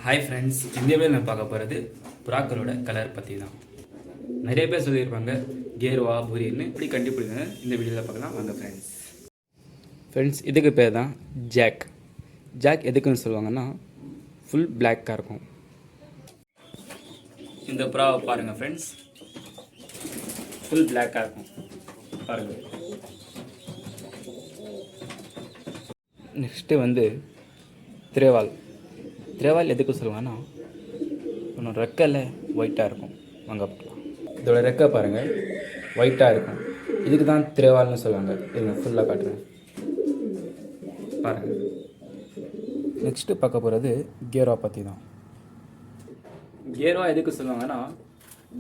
Hi friends, இந்த வீடியோவில் நான் பார்க்க போகிறது புறாக்களோட கலர் பற்றி தான். நிறைய பேர் சொல்லியிருப்பாங்க கேர்வா புரின்னு இப்படி கண்டுபிடிங்க. இந்த வீடியோவில் பார்க்கலாம் வாங்க ஃப்ரெண்ட்ஸ். இதுக்கு பேர் தான் ஜாக். ஜாக் எதுக்குன்னு சொல்லுவாங்கன்னா ஃபுல் பிளாக்காக இருக்கும். இந்த புறாவை பாருங்கள் ஃப்ரெண்ட்ஸ், ஃபுல் பிளாக்காக இருக்கும் பாருங்கள். நெக்ஸ்ட்டு வந்து திரேவால். திரேவால் எதுக்கு சொல்லுவாங்கன்னா இன்னும் ரெக்கையில் ஒயிட்டாக இருக்கும். வாங்க பார்க்கலாம். இதோட ரெக்கை பாருங்கள், ஒயிட்டாக இருக்கும். இதுக்கு தான் திரேவால்னு சொல்லுவாங்க. இதுங்க ஃபுல்லாக காட்டுறேன் பாருங்கள். நெக்ஸ்ட்டு பார்க்க போகிறது கேர்வா பற்றி தான். கேர்வா எதுக்கு சொல்லுவாங்கன்னா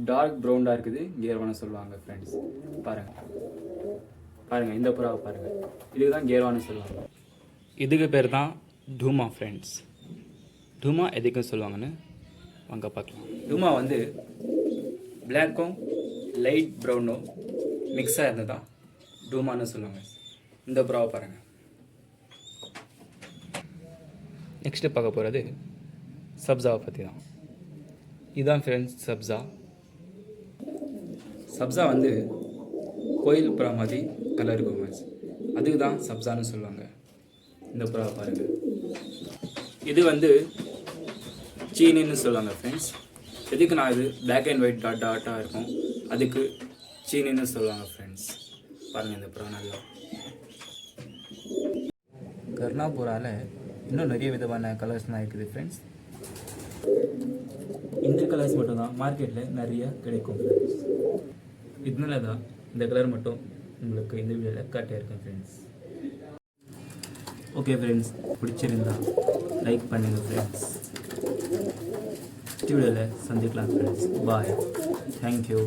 டார்க் ப்ரௌனாக இருக்குது கேர்வான்னு சொல்லுவாங்க ஃப்ரெண்ட்ஸ். பாருங்கள் இந்த புறாவை பாருங்கள், இதுக்கு தான் கேர்வான்னு சொல்லுவாங்க. இதுக்கு பேர் தான் டூமா ஃப்ரெண்ட்ஸ். டூமா எதுக்குன்னு சொல்லுவாங்கன்னு வாங்க பார்க்கலாம். டூமா வந்து பிளாக்கும் லைட் ப்ரௌனும் மிக்ஸாக இருந்தது தான் டூமான்னு சொல்லுவாங்க. இந்த புறாவை பாருங்கள். நெக்ஸ்ட்டு பார்க்க போகிறது சப்ஸாவை பற்றி தான். இதுதான் ஃப்ரெண்ட்ஸ் சப்ஸா. சப்ஸா வந்து கோயில் புறா மாதிரி கலர் இருக்கும் ஃப்ரெண்ட்ஸ், அதுக்கு தான் சப்ஸான்னு சொல்லுவாங்க. இந்த புறாவை பாருங்கள். இது வந்து சீனின்னு சொல்லுவாங்க ஃப்ரெண்ட்ஸ். எதுக்கு நான் இது பிளாக் அண்ட் ஒயிட் டாட்டாக இருக்கும், அதுக்கு சீனின்னு சொல்லுவாங்க ஃப்ரெண்ட்ஸ். பாருங்கள் இந்த புறா நல்லா. கர்ணாபுராவில் இன்னும் நிறைய விதமான கலர்ஸ்லாம் இருக்குது ஃப்ரெண்ட்ஸ். இந்த கலர்ஸ் மட்டும்தான் மார்க்கெட்டில் நிறைய கிடைக்கும் ஃப்ரெண்ட்ஸ். இதனால தான் இந்த கலர் மட்டும் உங்களுக்கு இந்த வீடியோவில் காட்டியிருக்கேன் ஃப்ரெண்ட்ஸ். ஓகே ஃப்ரெண்ட்ஸ், பிடிச்சிருந்தா லைக் பண்ணுங்கள் ஃப்ரெண்ட்ஸ். வீடியோவில் சந்திக்கலாம் ஃப்ரெண்ட்ஸ். பாய், தேங்க்யூ.